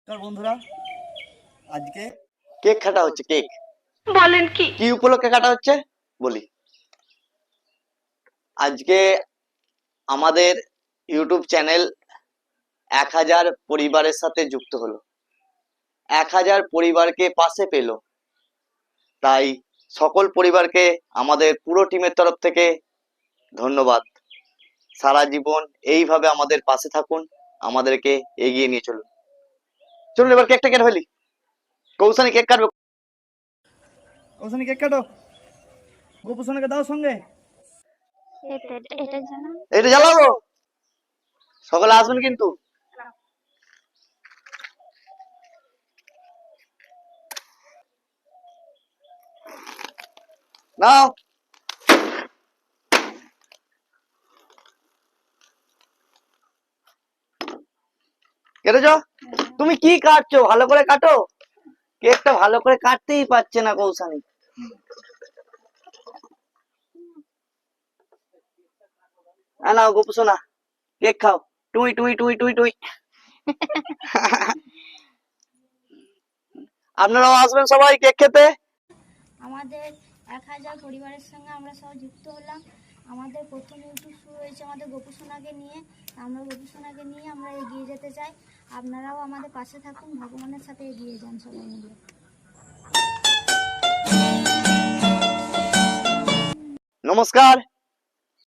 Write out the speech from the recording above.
বন্ধুরা, আজকে কেক কাটা হচ্ছে। কেক বলেন কি? কি উপলক্ষে কাটা হচ্ছে বলি। আজকে আমাদের ইউটিউব চ্যানেল 1000 পরিবারের সাথে যুক্ত হলো, 1000 পরিবারকে পাশে পেল। তাই সকল পরিবারকে আমাদের পুরো টিমের তরফ থেকে ধন্যবাদ। সারা জীবন এইভাবে আমাদের পাশে থাকুন, আমাদেরকে এগিয়ে নিয়ে চলুন। চলুন এবার কেকটা কেটে ফেলি। কৌশানি কেক কাটবে। কৌশানি কেক কাটো, গোপু সোনাকে দাও সঙ্গে। এটা জ্বালাবো, সকলে আসবেন কিন্তু। নাও, কেটেছ? তুমি কি কাটছো? ভালো করে কাটো। কেকটা ভালো করে কাটতেই পারছে না কৌশানি। নাও গোপু সোনা, কেক খাও। টুই টুই টুই টুই টুই। আপনারাও আসবেন সবাই কেক খেতে। আমাদের 1000 পরিবারের সঙ্গে আমরা সবাই যুক্ত হলাম। আমাদের প্রথম ইউটিউব শুরু হয়েছে আমাদের গোপুসোনাকে নিয়ে। আমরা গোপুসোনাকে নিয়ে আমরা এগিয়ে যেতে চাই। আপনারাও আমাদের পাশে থাকুন, ভগবানের সাথে এগিয়ে যান সবাই মিলে। নমস্কার।